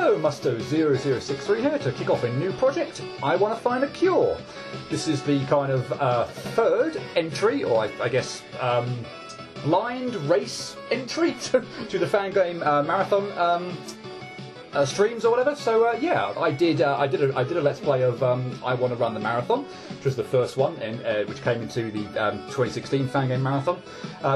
Hello, Musto0063 here to kick off a new project. I want to find a cure. This is the kind of third entry, or I guess blind race entry to the fangame marathon streams or whatever. So yeah, I did a let's play of I Want to Run the Marathon, which was the first one, which came into the 2016 Fangame Marathon.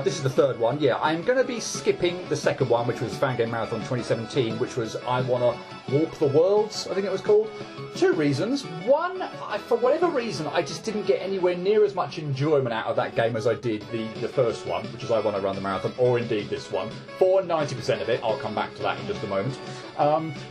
This is the third one. Yeah, I'm going to be skipping the second one, which was Fangame Marathon 2017, which was I Want to Walk the Worlds, I think it was called. Two reasons. One, for whatever reason, I just didn't get anywhere near as much enjoyment out of that game as I did the first one, which is I Want to Run the Marathon, or indeed this one. For 90% of it, I'll come back to that in just a moment.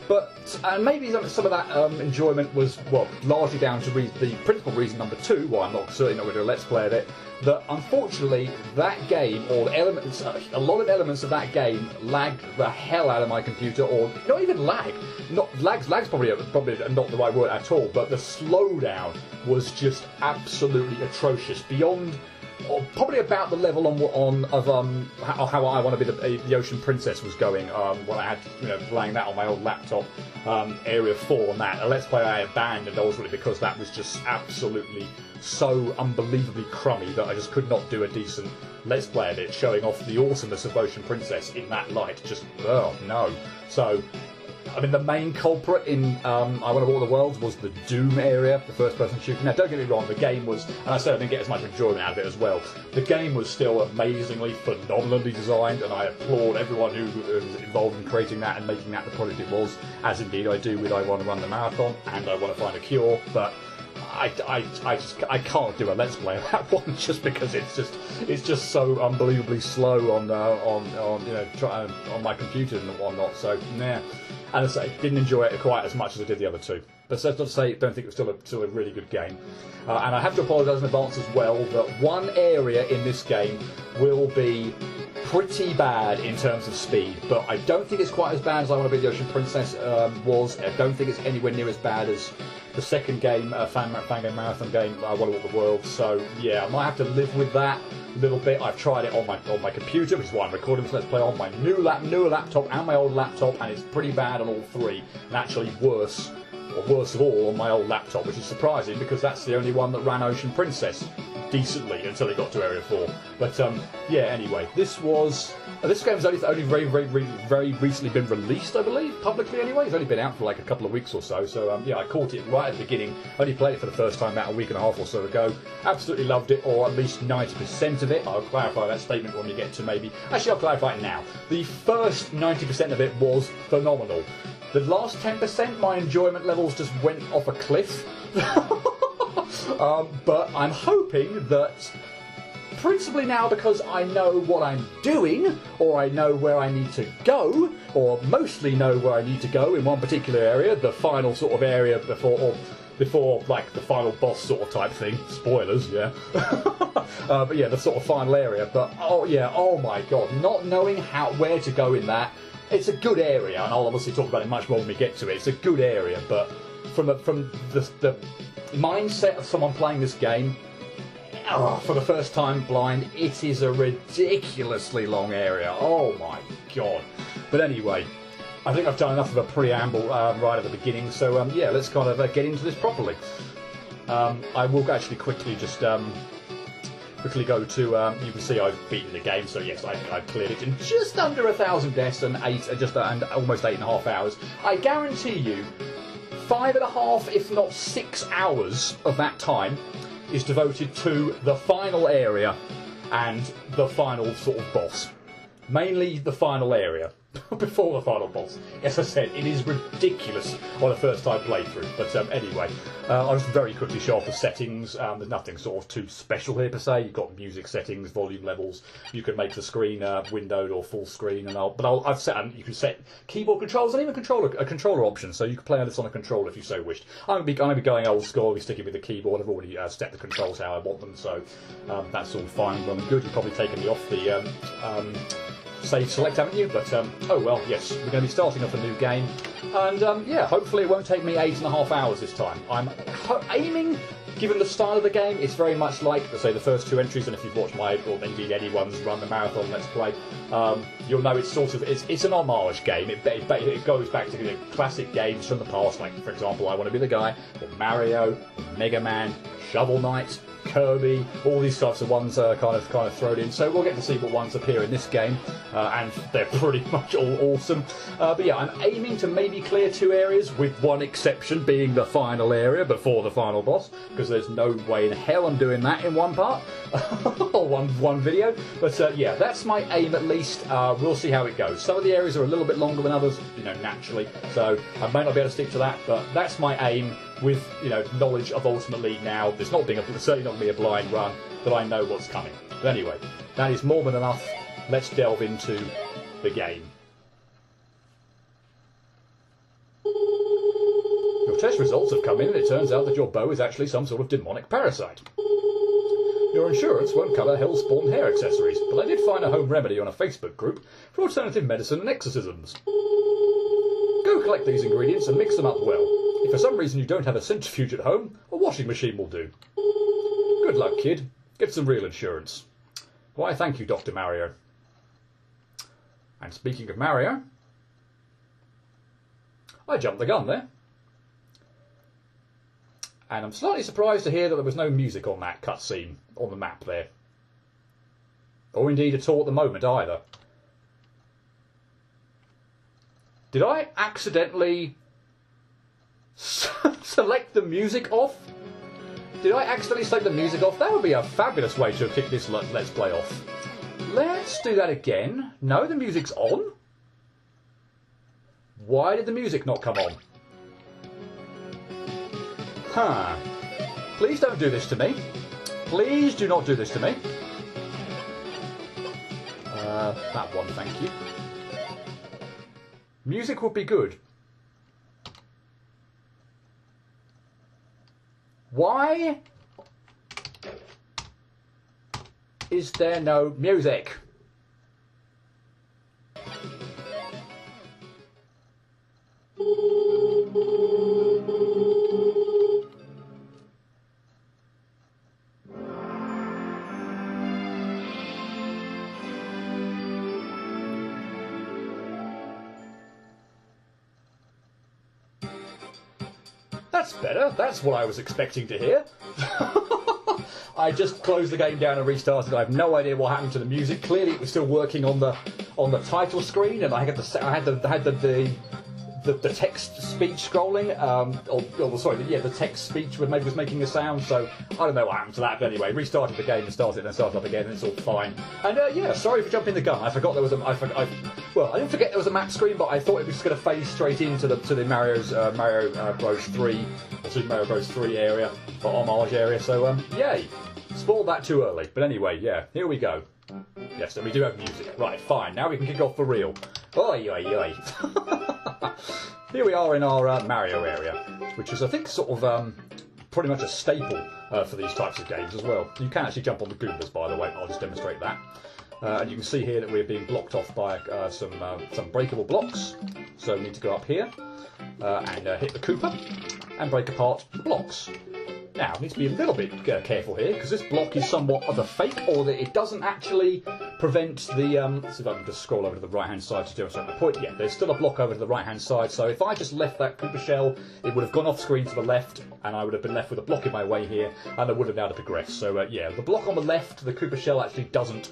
But maybe some of that enjoyment was, well, largely down to the principal reason number two, why I'm certainly not going to do a let's play of it, that unfortunately that game, or elements, a lot of elements of that game lagged the hell out of my computer, or not even lag. Lag's probably not the right word at all, but the slowdown was just absolutely atrocious, beyond, or probably about the level of how I Want to Be the Ocean Princess was going when I had playing that on my old laptop, Area 4 on that. A Let's Play I abandoned ultimately because that was just absolutely so unbelievably crummy that I just could not do a decent Let's Play of it, showing off the awesomeness of Ocean Princess in that light. Just, oh no. So, I mean, the main culprit in I Want to Walk the Worlds was the Doom area, the first-person shooter. Now, don't get me wrong, the game was, and I certainly didn't get as much enjoyment out of it as well, the game was still amazingly, phenomenally designed, and I applaud everyone who was involved in creating that and making that the product it was, as indeed I do with I Want to Run the Marathon, and I Want to Find a Cure, but I can't do a let's play of that one just because it's just so unbelievably slow on my computer and whatnot. So nah. And as I say, didn't enjoy it quite as much as I did the other two. But that's not to say, don't think it was still a really good game. And I have to apologise in advance as well that one area in this game will be pretty bad in terms of speed, but I don't think it's quite as bad as I Want to Be the Ocean Princess was. I don't think it's anywhere near as bad as the second game, Fangame Marathon game, I Want to Walk the World. So yeah, I might have to live with that a little bit. I've tried it on my computer, which is why I'm recording this Let's Play on my newer laptop and my old laptop, and it's pretty bad on all three, and actually worse of all on my old laptop, which is surprising because that's the only one that ran Ocean Princess decently until it got to Area 4. But yeah, anyway, this game's only very recently been released, I believe, publicly anyway. It's only been out for like a couple of weeks or so. So yeah, I caught it right at the beginning. Only played it for the first time about a week and a half or so ago. Absolutely loved it, or at least 90% of it. I'll clarify that statement when we get to maybe. Actually, I'll clarify it now. The first 90% of it was phenomenal. The last 10%, my enjoyment levels just went off a cliff. But I'm hoping that, principally now because I know what I'm doing, or I know where I need to go, or mostly know where I need to go in one particular area, the final sort of area before like the final boss sort of type thing. Spoilers, yeah. But yeah, the sort of final area. But oh yeah, oh my god, not knowing where to go in that. It's a good area, and I'll obviously talk about it much more when we get to it. It's a good area, but from the mindset of someone playing this game, for the first time blind, it is a ridiculously long area. Oh my god. But anyway, I think I've done enough of a preamble right at the beginning, so yeah, let's kind of get into this properly. I will actually quickly just quickly go to, you can see I've beaten the game, so yes, I cleared it in just under 1,000 deaths and almost 8.5 hours. I guarantee you, 5.5, if not 6 hours of that time is devoted to the final area and the final sort of boss. Mainly the final area. Before the final boss. As I said, it is ridiculous on a first time playthrough. But anyway, I'll just very quickly show off the settings. There's nothing sort of too special here per se. You've got music settings, volume levels. You can make the screen windowed or full screen. I've set, you can set keyboard controls and even a controller option. So you can play this on a controller if you so wished. I'm going to be going old school. I'll be sticking with the keyboard. I've already set the controls how I want them. So that's all fine and good. You've probably taken me off the save select, haven't you? But oh well, yes, we're going to be starting off a new game. And yeah, hopefully it won't take me 8.5 hours this time. I'm aiming, given the style of the game, it's very much like, let's say, the first 2 entries, and if you've watched my, or indeed anyone's Run the Marathon Let's Play, you'll know it's sort of, it's an homage game. It goes back to classic games from the past, like, for example, I Want to Be the Guy, or Mario, or Mega Man, Shovel Knight, Kirby, all these types of ones are kind of thrown in. So we'll get to see what ones appear in this game, and they're pretty much all awesome. But yeah, I'm aiming to maybe clear 2 areas, with one exception being the final area before the final boss, because there's no way in hell I'm doing that in one part or one video. But yeah, that's my aim at least. We'll see how it goes. Some of the areas are a little bit longer than others, naturally. So I may not be able to stick to that, but that's my aim. With knowledge of ultimately now, there's certainly not going to be a blind run, but I know what's coming. But anyway, that is more than enough. Let's delve into the game. Your test results have come in, and it turns out that your bow is actually some sort of demonic parasite. Your insurance won't cover hellspawn hair accessories, but I did find a home remedy on a Facebook group for alternative medicine and exorcisms. Go collect these ingredients and mix them up well. If for some reason you don't have a centrifuge at home, a washing machine will do. Good luck, kid. Get some real insurance. Why, thank you, Dr. Mario. And speaking of Mario, I jumped the gun there. And I'm slightly surprised to hear that there was no music on that cutscene on the map there. Or indeed at all at the moment either. Did I accidentally select the music off? Did I accidentally select the music off? That would be a fabulous way to kick this Let's Play off. Let's do that again. No, the music's on. Why did the music not come on? Huh. Please don't do this to me. Please do not do this to me. That one, thank you. Music would be good. Why is there no music? That's better. That's what I was expecting to hear. I just closed the game down and restarted. I have no idea what happened to the music. Clearly, it was still working on the title screen, and I had the text speech scrolling. The text speech was making a sound. So I don't know what happened to that. But anyway, restarted the game and started up again, and it's all fine. And yeah, sorry for jumping the gun. I forgot there was I didn't forget there was a map screen, but I thought it was just going to phase straight into the Mario Bros 3 or Super Mario Bros 3 area or homage area. So yay, spoiled that too early. But anyway, yeah, here we go. Yes, and we do have music. Right, fine. Now we can kick off for real. Oi, oi, oi. Here we are in our Mario area, which is, I think, sort of pretty much a staple for these types of games as well. You can actually jump on the Goombas, by the way. I'll just demonstrate that. And you can see here that we're being blocked off by some breakable blocks. So we need to go up here and hit the Koopa and break apart the blocks. Now, I need to be a little bit careful here, because this block is somewhat of a fake, or that it doesn't actually prevent the... let's see if I can just scroll over to the right-hand side to demonstrate my point. Yeah, there's still a block over to the right-hand side, so if I just left that Koopa shell, it would have gone off screen to the left, and I would have been left with a block in my way here, and I would have been able to progress. So, yeah, the block on the left, the Koopa shell actually doesn't...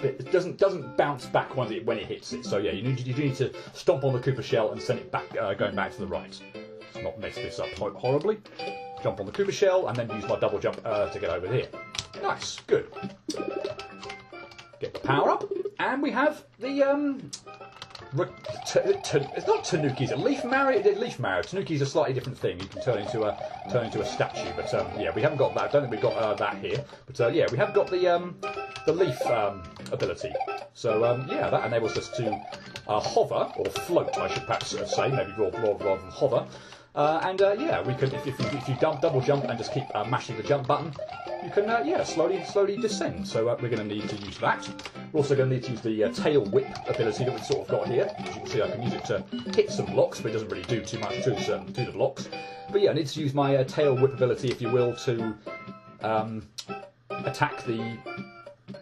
it doesn't bounce back when it hits it. So, yeah, you need to stomp on the Koopa shell and send it back, going back to the right. Let's not mess this up horribly. Jump on the Koopa shell and then use my double jump to get over here. Nice, good. Get the power up, and we have the it's not Tanuki's, a leaf marrow. Leaf marrow. Tanuki's a slightly different thing. You can turn into a statue, but yeah, we haven't got that. I don't think we've got that here, but yeah, we have got the leaf ability. So yeah, that enables us to hover or float. I should perhaps say, maybe rather than hover. Yeah, we could if you double jump and just keep mashing the jump button, you can yeah slowly descend. So we're going to need to use that. We're also going to need to use the tail whip ability that we've sort of got here. As you can see, I can use it to hit some blocks, but it doesn't really do too much to the blocks. But yeah, I need to use my tail whip ability, if you will, to attack the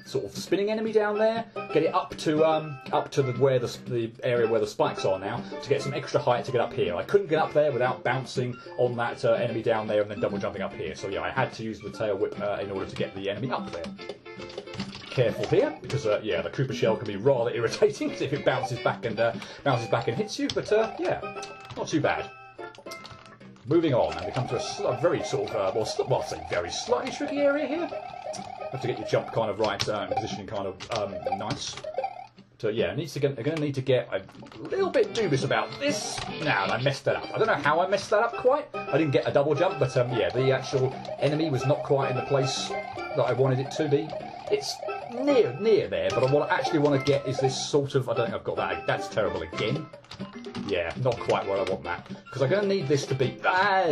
sort of spinning enemy down there, get it up to the area where the spikes are now, to get some extra height to get up here. I couldn't get up there without bouncing on that enemy down there and then double jumping up here. So yeah, I had to use the tail whip in order to get the enemy up there. Careful here, because yeah, the Koopa shell can be rather irritating if it bounces back and hits you. But yeah, not too bad. Moving on, and we come to a very sort of well, I'll say very slightly tricky area here. Have to get your jump kind of right and positioning kind of nice. So yeah, I'm going to need to get a little bit dubious about this. Now, I messed that up. I don't know how I messed that up quite. I didn't get a double jump, but yeah, the actual enemy was not quite in the place that I wanted it to be. It's near there, but I actually want to get is this sort of, I don't think I've got that. That's terrible again. Yeah, not quite where I want that. Because I'm going to need this to be... I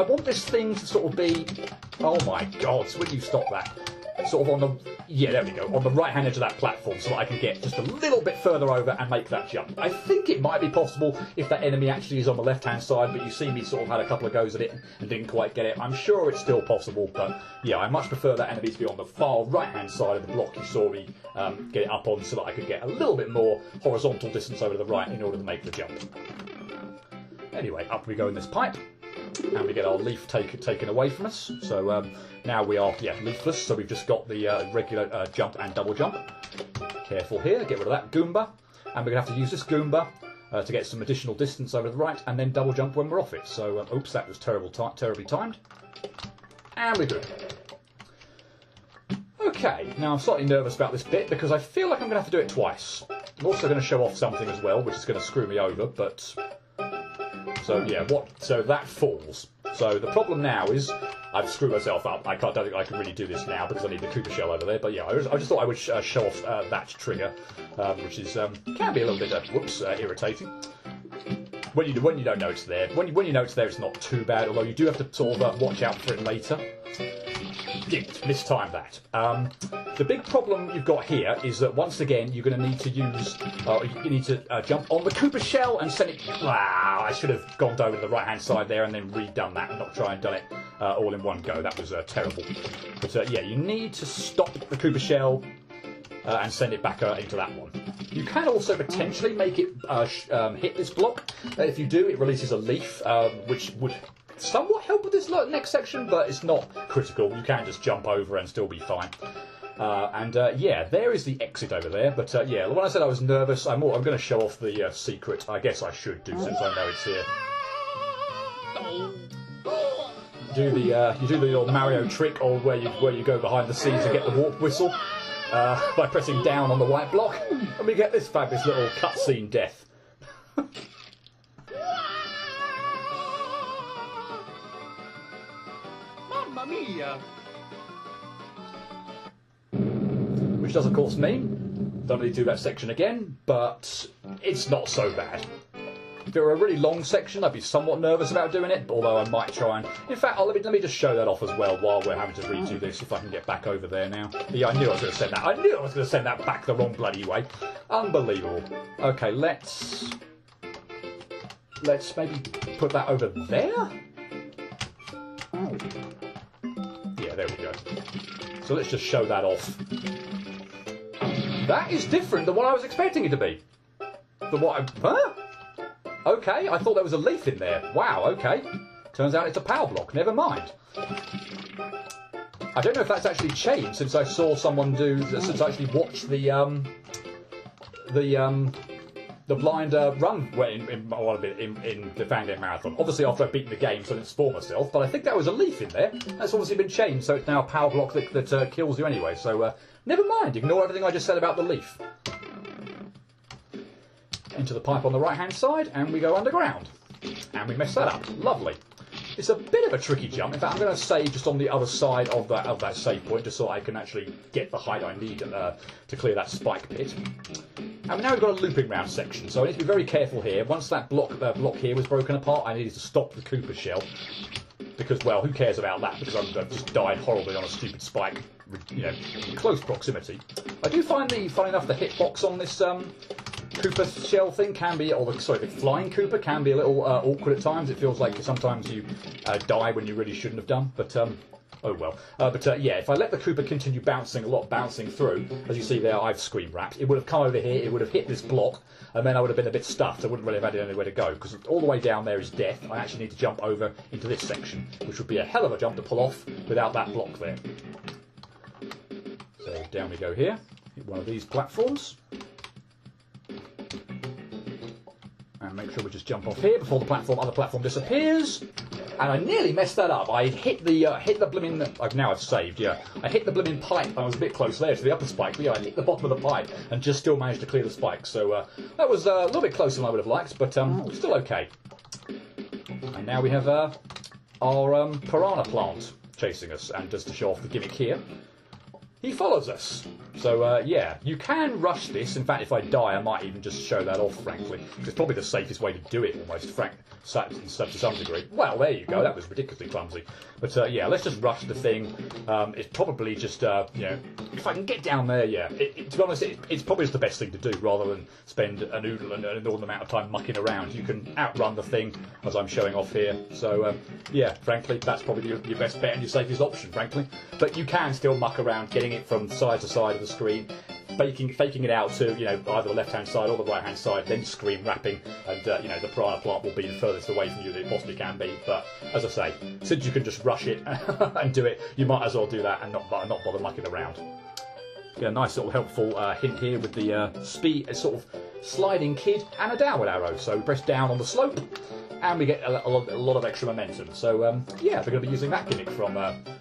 want this thing to sort of be... Oh my god, so will you stop that? Sort of on the... Yeah, there we go. On the right-hand edge of that platform, so that I can get just a little bit further over and make that jump. I think it might be possible if that enemy actually is on the left-hand side, but you see me sort of had a couple of goes at it and didn't quite get it. I'm sure it's still possible, but yeah, I much prefer that enemy to be on the far right-hand side of the block you saw me get it up on, so that I could get a little bit more horizontal distance over to the right in order to make the jump. Anyway, up we go in this pipe. And we get our leaf taken away from us. So now we are leafless. So we've just got the regular jump and double jump. Careful here, get rid of that Goomba. And we're going to have to use this Goomba to get some additional distance over to the right, and then double jump when we're off it. So oops, that was terribly timed. And we're good. Okay, now I'm slightly nervous about this bit because I feel like I'm going to have to do it twice. I'm also going to show off something as well, which is going to screw me over, but... So yeah, so that falls. So the problem now is I've screwed myself up. I don't think I can really do this now because I need the Koopa shell over there. But yeah, I just thought I would show off that trigger, which is can be a little bit irritating. When you don't know it's there. When you know it's there, it's not too bad. Although you do have to sort of watch out for it later. Mistimed that. The big problem you've got here is that once again you're going to need to use, you need to jump on the Koopa shell and send it. Wow, I should have gone over to the right hand side there and then redone that and not try and done it all in one go. That was terrible. But yeah, you need to stop the Koopa shell and send it back into that one. You can also potentially make it hit this block. If you do, it releases a leaf, which would somewhat help with this next section, but it's not critical. You can just jump over and still be fine. Yeah, there is the exit over there. But yeah, when I said I was nervous, I'm going to show off the secret. I guess I should do since I know it's here. You do the old Mario trick, or where you go behind the scenes and get the warp whistle by pressing down on the white block, and we get this fabulous little cutscene death. Mamma mia! Which does, of course, mean don't need to do that section again, but it's not so bad. If it were a really long section, I'd be somewhat nervous about doing it, although I might try and... In fact, let me just show that off as well while we're having to redo this, if I can get back over there now. Yeah, I knew I was going to send that. I knew I was going to send that back the wrong bloody way. Unbelievable. Okay, let's maybe put that over there? Yeah, there we go. So let's just show that off. That is different than what I was expecting it to be. Huh? Okay, I thought there was a leaf in there. Wow, okay. Turns out it's a power block. Never mind. I don't know if that's actually changed since I saw someone since I actually watched the blind run in the fangame marathon. Obviously after I've beaten the game, so I didn't spoil myself, but I think that was a leaf in there. That's obviously been changed, so it's now a power block that kills you anyway. So never mind, ignore everything I just said about the leaf. Into the pipe on the right hand side, and we go underground. And we mess that up. Lovely. It's a bit of a tricky jump. In fact, I'm going to save just on the other side of that save point, just so I can actually get the height I need to clear that spike pit. And now we've got a looping round section, so I need to be very careful here. Once that block here was broken apart, I needed to stop the Koopa shell. Because, well, who cares about that? Because I've just died horribly on a stupid spike, you know, in close proximity. I do find funny enough, the hitbox on this Koopa shell thing can be, or the flying Koopa can be a little awkward at times. It feels like sometimes you die when you really shouldn't have done, but oh well. Yeah, if I let the Koopa continue bouncing through, as you see there, I've screen wrapped. It would have come over here, it would have hit this block, and then I would have been a bit stuffed. I wouldn't really have had anywhere to go, because all the way down there is death. I actually need to jump over into this section, which would be a hell of a jump to pull off without that block there. So down we go here, hit one of these platforms. And make sure we just jump off here before the other platform disappears. And I nearly messed that up. I hit the blimmin'. I've saved. Yeah, I hit the blimmin' pipe. I was a bit close there to the upper spike. But yeah, I hit the bottom of the pipe and just still managed to clear the spike. So that was a little bit closer than I would have liked, but still okay. And now we have our piranha plant chasing us, and just to show off the gimmick here, he follows us. So, yeah, you can rush this. In fact, if I die, I might even just show that off, frankly. It's probably the safest way to do it, almost, to some degree. Well, there you go. That was ridiculously clumsy. But, yeah, let's just rush the thing. It's probably just, you know, if I can get down there, yeah. To be honest, it's probably just the best thing to do, rather than spend an inordinate amount of time mucking around. You can outrun the thing, as I'm showing off here. So, yeah, frankly, that's probably your best bet and your safest option, frankly. But you can still muck around, getting it from side to side of the screen, faking it out to, you know, either the left-hand side or the right-hand side, then screen wrapping, and you know, the piranha plant will be the furthest away from you that it possibly can be. But as I say, since you can just rush it and do it, you might as well do that and not bother mucking around. Get a nice little helpful hint here with the speed, sort of sliding kid and a downward arrow. So we press down on the slope, and we get a lot of extra momentum. So yeah, we're going to be using that gimmick from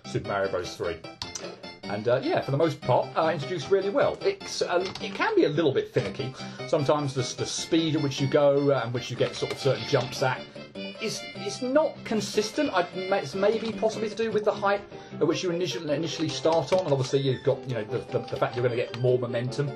Super Mario Bros. 3. And yeah, for the most part, introduced really well. It can be a little bit finicky. Sometimes the speed at which you go and which you get sort of certain jumps at is not consistent. It's maybe possibly to do with the height at which you initially start on, and obviously you've got, you know, the fact you're going to get more momentum.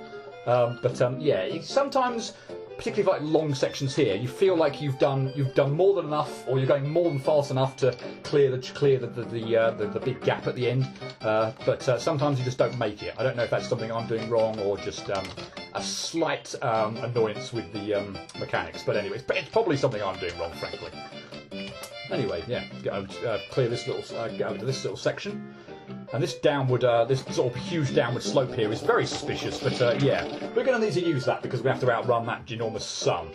Yeah, sometimes, particularly for like long sections here, you feel like you've done more than enough, or you're going more than fast enough to clear the big gap at the end. But sometimes you just don't make it. I don't know if that's something I'm doing wrong, or just a slight annoyance with the mechanics. But anyway, it's probably something I'm doing wrong, frankly. Anyway, yeah, clear this little, get over to this little section. And this sort of huge downward slope here is very suspicious, but yeah, we're going to need to use that because we have to outrun that ginormous sun.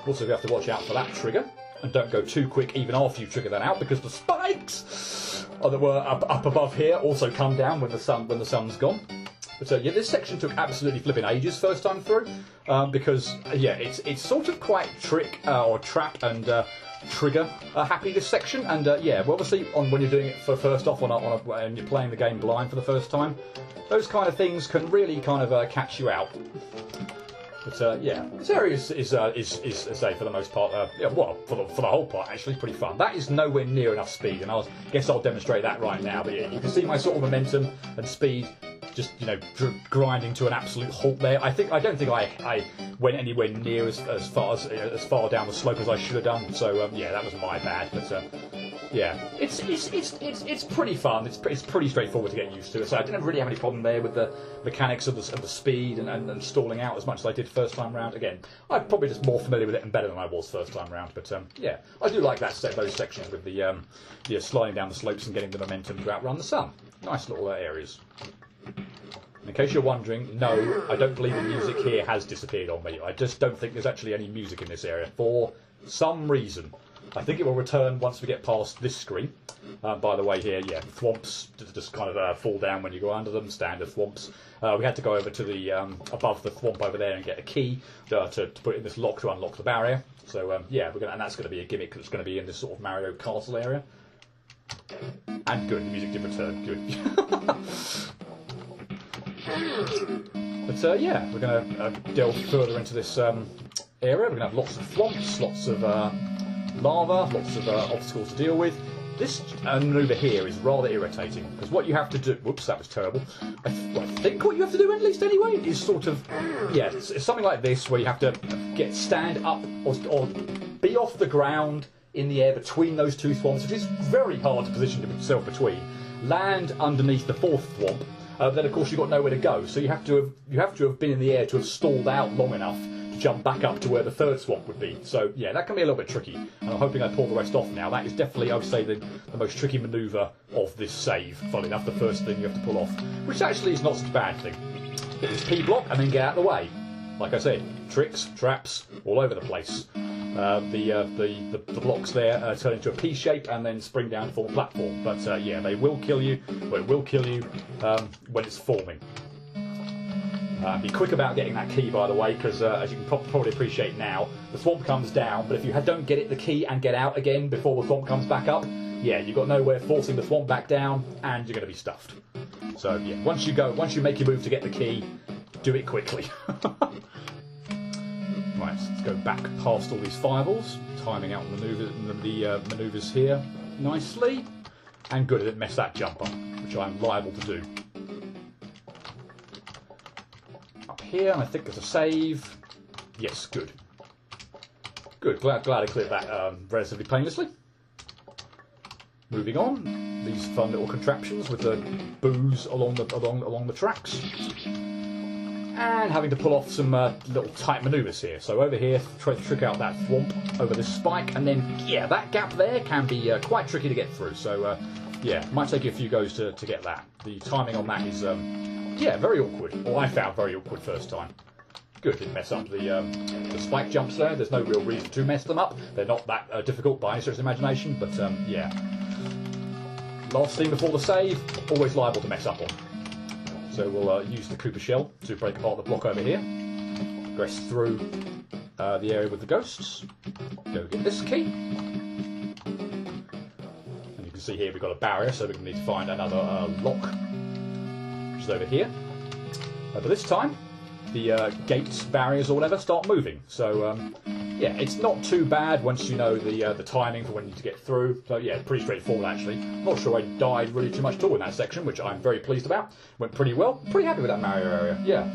Also, we have to watch out for that trigger, and don't go too quick even after you trigger that out, because the spikes that were up above here also come down when the sun's gone. But yeah, this section took absolutely flipping ages first time through, because yeah, it's sort of quite trap and trigger happy, this section. And yeah, well, obviously when you're doing it for first off and you're playing the game blind for the first time, those kind of things can really kind of catch you out. But yeah, this area is say for the most part, yeah, well, for the whole part actually pretty fun. That is nowhere near enough speed, and guess I'll demonstrate that right now. But yeah, you can see my sort of momentum and speed just, you know, grinding to an absolute halt there. I don't think I went anywhere near as far down the slope as I should have done. So yeah, that was my bad. But yeah, it's pretty fun. It's pretty straightforward to get used to. So I didn't really have any problem there with the mechanics of the speed and stalling out as much as I did first time round. Again, I'm probably just more familiar with it and better than I was first time round. But yeah, I do like those sections with the yeah, sliding down the slopes and getting the momentum to outrun the sun. Nice little areas. In case you're wondering, no, I don't believe the music here has disappeared on me. I just don't think there's actually any music in this area for some reason. I think it will return once we get past this screen. By the way, here, yeah, thwomps just kind of fall down when you go under them, standard thwomps. We had to go over to the above the thwomp over there and get a key to put in this lock to unlock the barrier. So yeah, and that's going to be a gimmick that's going to be in this sort of Mario Castle area. And good, the music did return. Good. But yeah, we're going to delve further into this area. We're going to have lots of thwomps, lots of lava, lots of obstacles to deal with. This manoeuvre here is rather irritating, because what you have to do... Whoops, that was terrible. I think what you have to do, at least anyway, is sort of... Yeah, it's something like this, where you have to stand up or be off the ground in the air between those two thwomps, which is very hard to position yourself between. Land underneath the fourth thwomp. Then, of course, you've got nowhere to go, so you have to have been in the air to have stalled out long enough to jump back up to where the third swamp would be. So, yeah, that can be a little bit tricky, and I'm hoping I pull the rest off now. That is definitely, I would say, the most tricky manoeuvre of this save. Funnily enough, the first thing you have to pull off, which actually is not such a bad thing. Hit this P block and then get out of the way. Like I said, tricks, traps, all over the place. The blocks there turn into a P shape and then spring down to form a platform. But yeah, they will kill you. Well, it will kill you when it's forming. Be quick about getting that key, by the way, because as you can probably appreciate now, the thwomp comes down. But if you don't get the key and get out again before the thwomp comes back up, yeah, you've got nowhere forcing the thwomp back down, and you're going to be stuffed. So yeah, once you make your move to get the key, do it quickly. Right, let's go back past all these fireballs, timing out the manoeuvres here nicely. And good, I didn't mess that jump up, which I'm liable to do. Up here, and I think there's a save. Yes, good. Good, glad I cleared that relatively painlessly. Moving on, these fun little contraptions with the boos along the tracks. And having to pull off some little tight manoeuvres here. So over here, try to trick out that thwomp over this spike, and then, yeah, that gap there can be quite tricky to get through. So, yeah, might take you a few goes to get that. The timing on that is, yeah, very awkward. Or I found very awkward first time. Good, didn't mess up the spike jumps there. There's no real reason to mess them up. They're not that difficult by any stretch of imagination, but, yeah. Last thing before the save, always liable to mess up on. So we'll use the Cooper shell to break apart the block over here. Progress through the area with the ghosts. Go get this key. And you can see here we've got a barrier, so we're going to need to find another lock, which is over here. But this time, the gates, barriers or whatever start moving. So yeah, it's not too bad once you know the timing for when you need to get through. So yeah, pretty straightforward actually. Not sure I died really too much at all in that section, which I'm very pleased about. Went pretty well. Pretty happy with that Mario area. Yeah.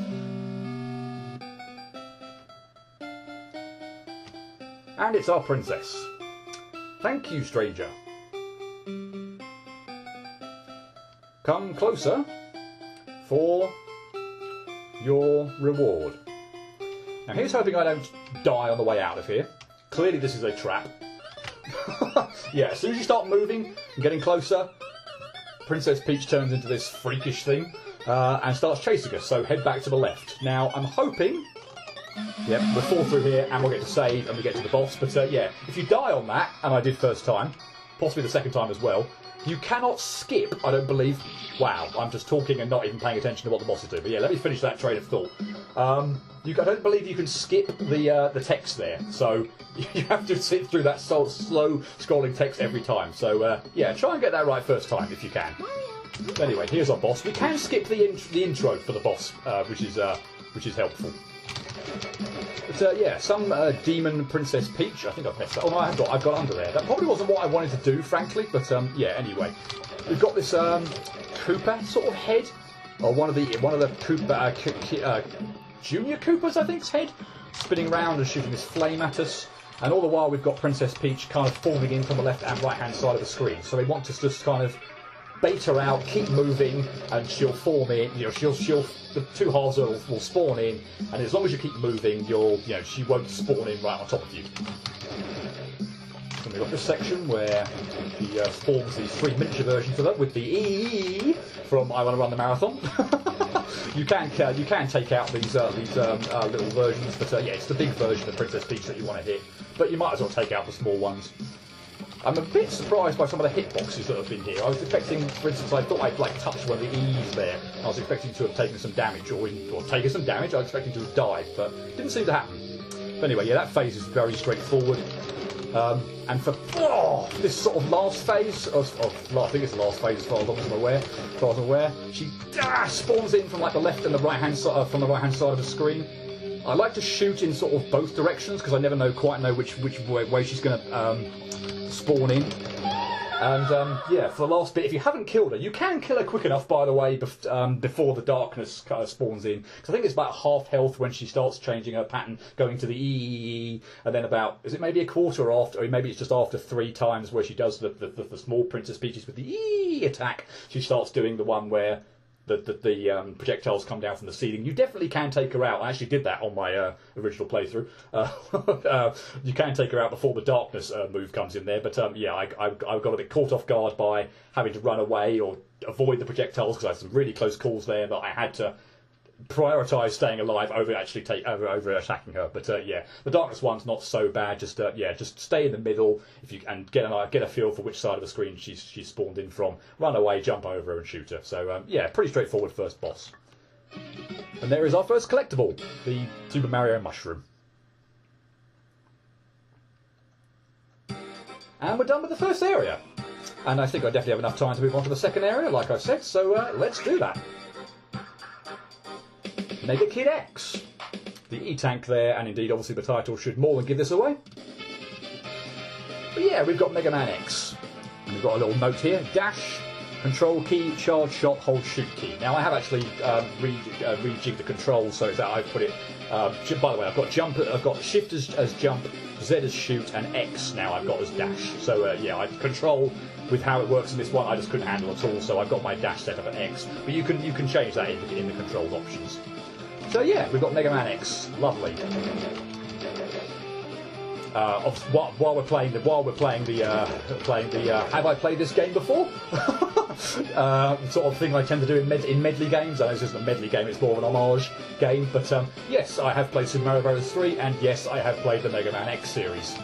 And it's our princess. Thank you, stranger. Come closer for your reward. Now here's hoping I don't die on the way out of here. Clearly this is a trap. Yeah, as soon as you start moving and getting closer, Princess Peach turns into this freakish thing and starts chasing us, so head back to the left. Now I'm hoping, yep, we'll fall through here and we'll get to save and we get to the boss, but yeah, if you die on that, and I did first time, possibly the second time as well, you cannot skip, I don't believe. Wow, I'm just talking and not even paying attention to what the bosses do. But yeah, let me finish that train of thought. I don't believe you can skip the text there. So you have to sit through that slow scrolling text every time. So yeah, try and get that right first time if you can. Anyway, here's our boss. We can skip the intro for the boss, which is helpful. But yeah, some demon Princess Peach. I think I've messed up. Oh no, I've got under there. That probably wasn't what I wanted to do, frankly. But yeah, anyway, we've got this Koopa sort of head, or one of the Koopa Junior Koopas, I think's head, spinning around and shooting this flame at us. And all the while we've got Princess Peach kind of forming in from the left and right hand side of the screen. So they want us to just kind of bait her out, keep moving, and she'll form in. You know, the two halves will spawn in, and as long as you keep moving, she won't spawn in right on top of you. And we've got this section where he forms these three miniature versions of it with the E from I Want to Run the Marathon. You can take out these little versions, but yeah, it's the big version of Princess Peach that you want to hit. But you might as well take out the small ones. I'm a bit surprised by some of the hitboxes that have been here. I was expecting, for instance, I thought I'd touched one of the E's there. I was expecting to have taken some damage, or taken some damage. I was expecting to have died, but it didn't seem to happen. But anyway, yeah, that phase is very straightforward. And for this sort of last phase, I think it's the last phase as far as I'm aware, she spawns in from like the left and the right hand side, from the right hand side of the screen. I like to shoot in sort of both directions because I never quite know which way she's going to spawn in. And yeah, for the last bit, if you haven't killed her, you can kill her quick enough, by the way, before the darkness kind of spawns in. Because I think it's about half health when she starts changing her pattern, going to the E, and then about, is it maybe a quarter after, or maybe it's just after 3 times where she does the small Princess Peaches with the E attack, she starts doing the one where the projectiles come down from the ceiling. You definitely can take her out. I actually did that on my original playthrough. You can take her out before the darkness move comes in there. But yeah, I got a bit caught off guard by having to run away or avoid the projectiles because I had some really close calls there that I had to prioritise staying alive over over attacking her. But yeah, the darkness one's not so bad. Just yeah, just stay in the middle if you and get a feel for which side of the screen she's spawned in from. Run away, jump over her, and shoot her. So yeah, pretty straightforward first boss. And there is our first collectible, the Super Mario Mushroom. And we're done with the first area. And I think I definitely have enough time to move on to the second area, like I said. So let's do that. Megaman X. The E-Tank there, and indeed obviously the title should more than give this away. But yeah, we've got Megaman X. And we've got a little note here. Dash, control key, charge shot, hold shoot key. Now I have actually rejigged the controls so that I've put it... by the way, I've got shift as jump, Z as shoot, and X now I've got as dash. So yeah, I control with how it works in this one I just couldn't handle at all, so I've got my dash set up at X. But you can change that in the controls options. So yeah, we've got Megaman X. Lovely. While we're playing the have I played this game before? Sort of thing I tend to do in medley games. I know this isn't a medley game; it's more of an homage game. But yes, I have played Super Mario Bros. 3, and yes, I have played the Megaman X series.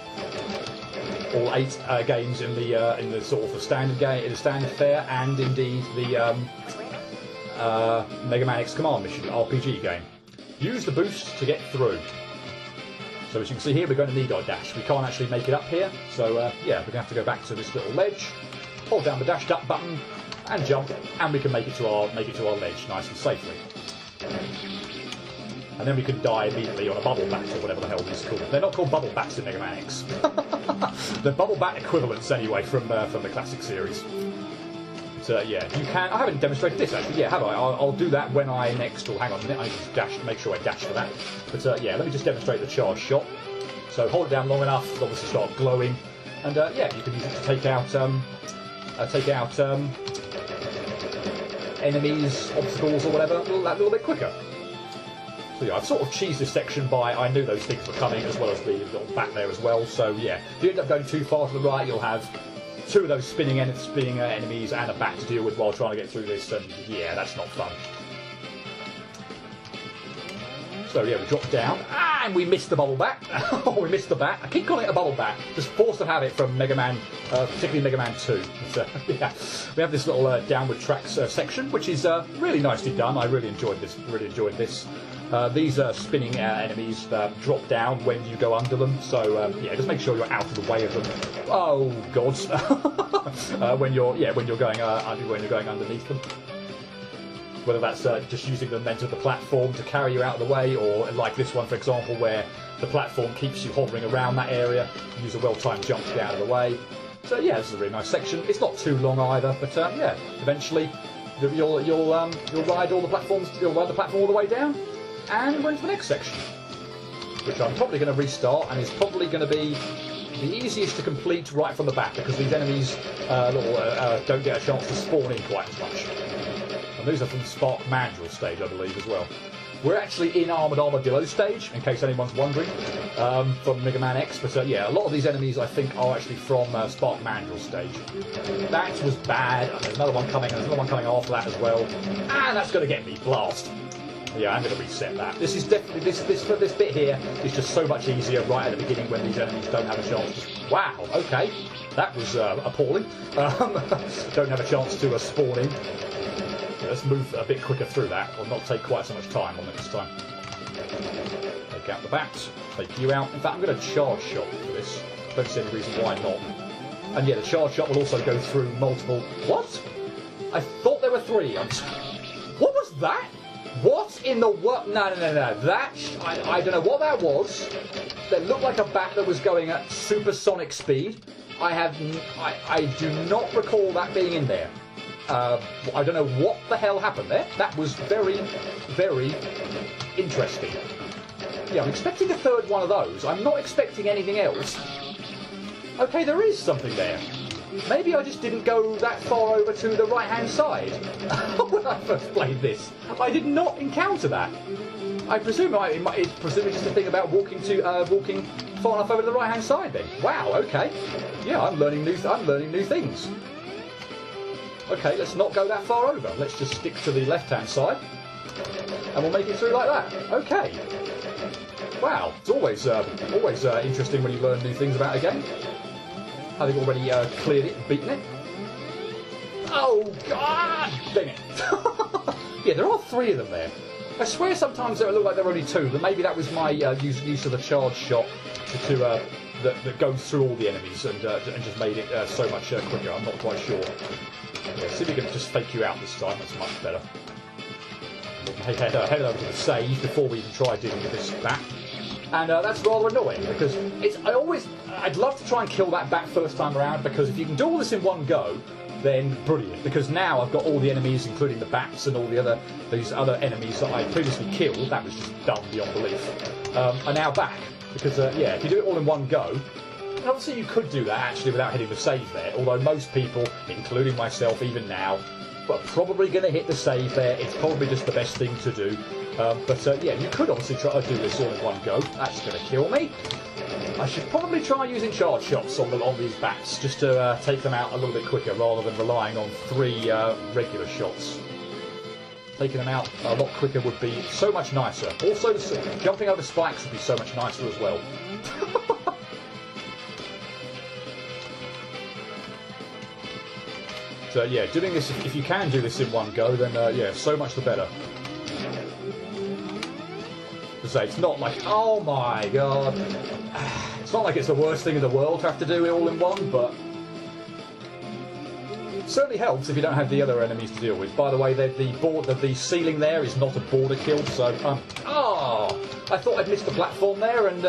All 8 games in the sort of the standard game, in the standard fare, and indeed the Megaman X Command Mission RPG game. Use the boost to get through. So as you can see here, we're going to need our dash. We can't actually make it up here, so yeah, we're going to have to go back to this little ledge, hold down the dash button, and jump, and we can make it to our ledge nice and safely. And then we can die immediately on a bubble bat or whatever the hell this is called. They're not called bubble bats in Megaman X. They're bubble bat equivalents anyway from the classic series. So yeah, you can. I haven't demonstrated this actually. Yeah, have I? I'll do that when I next. Or hang on a minute, I need to just dash. Make sure I dash for that. But yeah, let me just demonstrate the charge shot. So hold it down long enough, it'll obviously start glowing, and yeah, you can use it to take out enemies, obstacles, or whatever that little bit quicker. So yeah, I've sort of cheesed this section by I knew those things were coming, as well as the little bat there as well. So yeah, if you end up going too far to the right, you'll have 2 of those spinning enemies and a bat to deal with while trying to get through this, and yeah, that's not fun. So yeah, we drop down, and we missed the bubble bat. Oh, we missed the bat. I keep calling it a bubble bat. Just force of habit from Megaman, particularly Megaman 2. But, yeah, we have this little downward tracks section, which is really nicely done. I really enjoyed this. These spinning enemies drop down when you go under them, so yeah, just make sure you're out of the way of them. Oh God! when you're going underneath them. Whether that's just using the momentum of the platform to carry you out of the way, or like this one, for example, where the platform keeps you hovering around that area. Use a well-timed jump to get out of the way. So yeah, this is a really nice section. It's not too long either, but yeah, eventually you'll ride all the platforms. You'll ride the platform all the way down. And we're into the next section, which I'm probably going to restart, and is probably going to be the easiest to complete right from the back, because these enemies don't get a chance to spawn in quite as much. And these are from the Spark Mandrill stage, I believe, as well. We're actually in Armoured Armadillo stage, in case anyone's wondering, from Megaman X. But yeah, a lot of these enemies, I think, are actually from Spark Mandrill stage. That was bad. And there's another one coming, and there's another one coming after that as well. And that's going to get me blast. Yeah, I'm going to reset that. This is definitely this bit here is just so much easier right at the beginning when these enemies don't have a chance. Wow, okay, that was appalling. Don't have a chance to spawn in. Let's move a bit quicker through that, or not take quite so much time on it this time. Take out the bat, take you out. In fact, I'm going to charge shot for this. Don't see any reason why not. And yeah, the charge shot will also go through multiple. What? I thought there were 3. What was that? What? in the world? No. That, I don't know what that was. That looked like a bat that was going at supersonic speed. I do not recall that being in there. I don't know what the hell happened there. That was very, very interesting. Yeah, I'm expecting a third one of those. I'm not expecting anything else. Okay, there is something there. Maybe I just didn't go that far over to the right-hand side when I first played this. I did not encounter that. I presume it's presumably just a thing about walking far enough over to the right-hand side. Then, wow, okay, yeah, I'm learning new things. Okay, let's not go that far over. Let's just stick to the left-hand side, and we'll make it through like that. Okay. Wow, it's always interesting when you learn new things about a game. I think already cleared it, beaten it. Oh, God! Dang it. Yeah, there are 3 of them there. I swear sometimes it looked like there were only 2, but maybe that was my use of the charge shot that goes through all the enemies and just made it so much quicker. I'm not quite sure. Yeah, see if we can just fake you out this time. That's much better. We'll head over to the save before we even try dealing with this bat. And that's rather annoying because I'd love to try and kill that bat first time around, because if you can do all this in one go, then brilliant. Because now I've got all the enemies, including the bats and all these other enemies that I previously killed. That was just dumb beyond belief. Are now back because yeah, if you do it all in one go. And obviously you could do that actually without hitting the save there. Although most people, including myself, even now, are probably going to hit the save there. It's probably just the best thing to do. But yeah, you could obviously try to do this all in one go. That's going to kill me. I should probably try using charge shots on these bats just to take them out a little bit quicker rather than relying on 3 regular shots. Taking them out a lot quicker would be so much nicer. Also, jumping over spikes would be so much nicer as well. So yeah, doing this, if you can do this in one go, then yeah, so much the better. Say, it's not like, oh my god, it's not like it's the worst thing in the world to have to do it all in one, but it certainly helps if you don't have the other enemies to deal with. By the way, the ceiling there is not a border kill, so I thought I'd missed the platform there and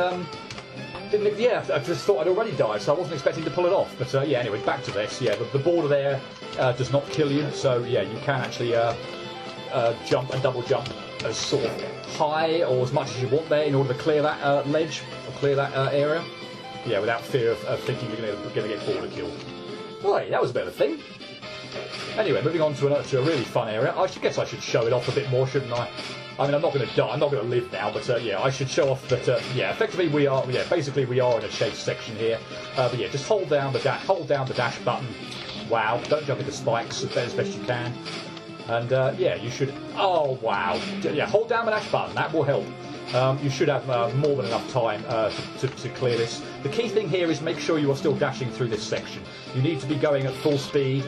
didn't. Yeah, I just thought I'd already died, so I wasn't expecting to pull it off. But yeah, anyway, back to this. Yeah, the border there does not kill you, so yeah, you can actually jump and double jump as sort of high or as much as you want there in order to clear that ledge or clear that area. Yeah, without fear of thinking you're going to get border killed. Right, that was a bit of a thing. Anyway, moving on to a really fun area. I guess I should show it off a bit more, shouldn't I? I mean, I'm not going to die. I'm not going to live now, but yeah, I should show off that. Yeah, effectively we are. Yeah, basically we are in a chase section here. But yeah, just hold down the dash button. Wow! Don't jump into spikes as best you can. And yeah, you should. Oh wow! Yeah, hold down the dash button. That will help. You should have more than enough time to clear this. The key thing here is make sure you are still dashing through this section. You need to be going at full speed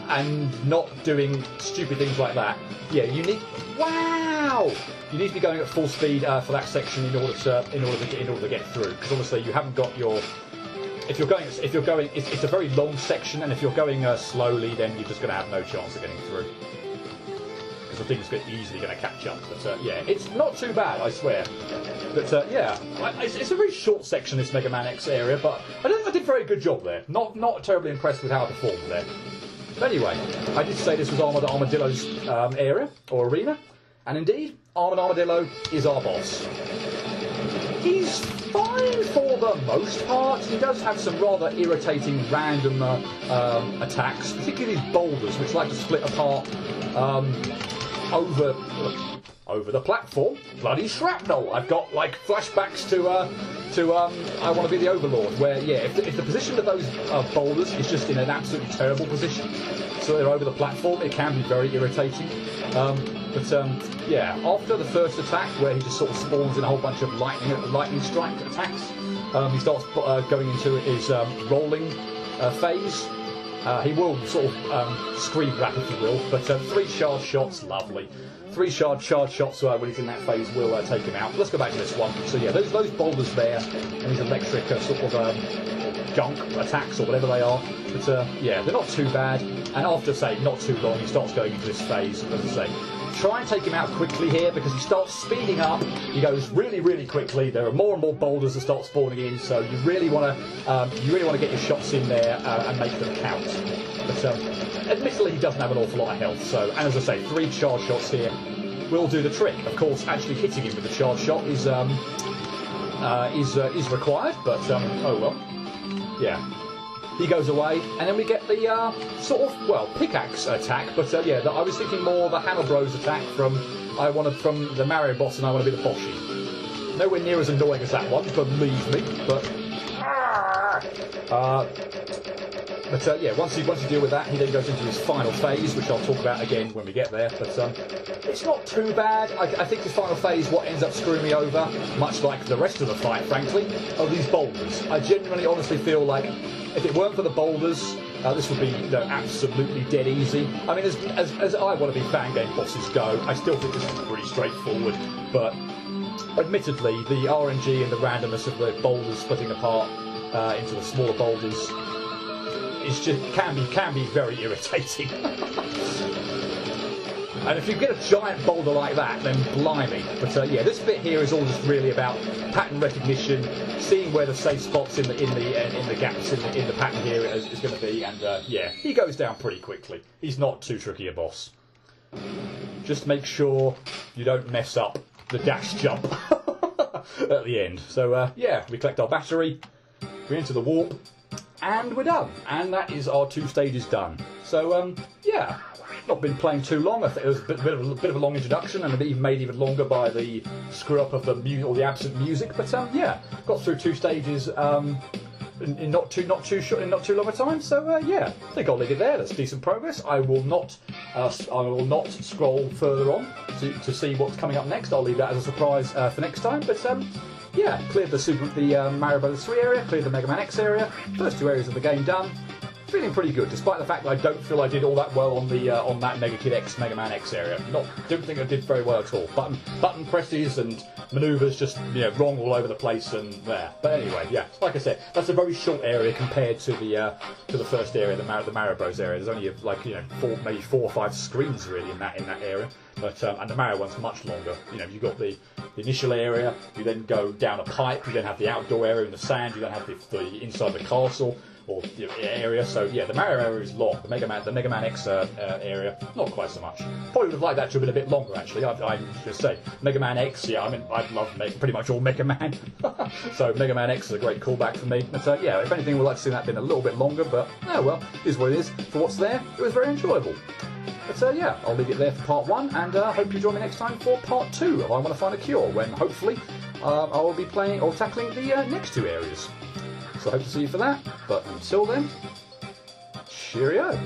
and not doing stupid things like that. Yeah, you need. Wow! You need to be going at full speed for that section in order to get through. Because obviously you haven't got your. If you're going, it's a very long section, and if you're going slowly, then you're just going to have no chance of getting through. Because the thing's easily going to catch up. But yeah, it's not too bad, I swear. But yeah, it's a very short section, this Megaman X area, but I don't think I did a very good job there. Not terribly impressed with how I performed there. But anyway, I did say this was Armadillo's area or arena, and indeed, Armadillo is our boss. He's fine for the most part. He does have some rather irritating random attacks, particularly these boulders, which like to split apart over the platform. Bloody shrapnel! I've got like flashbacks to I Want to Be the Overlord, where yeah, if the position of those boulders is just in an absolutely terrible position, so they're over the platform, it can be very irritating. Yeah, after the first attack, where he just sort of spawns in a whole bunch of lightning strike attacks, he starts going into his rolling phase. He will sort of scream rap, if you will, but 3 charge shots, lovely. 3 charge shots when he's in that phase will take him out. Let's go back to this one. So yeah, those boulders there and these electric sort of gunk attacks or whatever they are. But yeah, they're not too bad. And after say not too long, he starts going into this phase. As I say, try and take him out quickly here because he starts speeding up. He goes really, really quickly. There are more and more boulders that start spawning in, so you really want to get your shots in there and make them count. But admittedly, he doesn't have an awful lot of health. So, and as I say, 3 charge shots here will do the trick. Of course, actually hitting him with the charge shot is required. But oh well, yeah. He goes away, and then we get the sort of, well, pickaxe attack. But yeah, I was thinking more the Hammer Bros attack from the Mario boss, and I want to be the Boshi. Nowhere near as annoying as that one, believe me. But yeah, once you deal with that, he then goes into his final phase, which I'll talk about again when we get there. But it's not too bad. I think his final phase, what ends up screwing me over, much like the rest of the fight, frankly, are these boulders. I genuinely, honestly feel like if it weren't for the boulders, this would be absolutely dead easy. I mean, as I want to be fangame bosses go, I still think this is pretty straightforward. But admittedly, the RNG and the randomness of the boulders splitting apart into the smaller boulders is just can be very irritating. And if you get a giant boulder like that, then blimey. But yeah, this bit here is all just really about pattern recognition, seeing where the safe spots in the gaps in the pattern here is going to be, and yeah, he goes down pretty quickly. He's not too tricky a boss. Just make sure you don't mess up the dash jump at the end. So yeah, we collect our battery, we enter the warp, and we're done. And that is our 2 stages done. So yeah. Not been playing too long. I think it was a bit of a long introduction, and even made even longer by the screw up of the absent music. But yeah, got through 2 stages in not too long a time. So yeah, I think I'll leave it there. That's decent progress. I will not scroll further on to see what's coming up next. I'll leave that as a surprise for next time. But yeah, cleared the Mario Bros. 3 area, cleared the Megaman X area. First 2 areas of the game done. Feeling pretty good, despite the fact that I don't feel I did all that well on that Megaman X area. Don't think I did very well at all. Button presses and manoeuvres just wrong all over the place and there. But anyway, yeah, like I said, that's a very short area compared to the first area, the Mario Bros area. There's only maybe 4 or 5 screens really in that area. But and the Mario one's much longer. You've got the initial area, you then go down a pipe, you then have the outdoor area in the sand, you then have the inside the castle or area. So yeah, the Mario area is long. The Megaman X area, not quite so much. Probably would have liked that to have been a bit longer actually. I just say Megaman X. Yeah, I mean I love pretty much all Mega Man. So Megaman X is a great callback for me. But yeah, if anything, we'd like to see that been a little bit longer. But oh well, it is what it is. For what's there, it was very enjoyable. But yeah, I'll leave it there for part 1, and hope you join me next time for part 2 of I Want to Find a Cure, when hopefully I will be playing or tackling the next 2 areas. So I hope to see you for that, but until then, cheerio!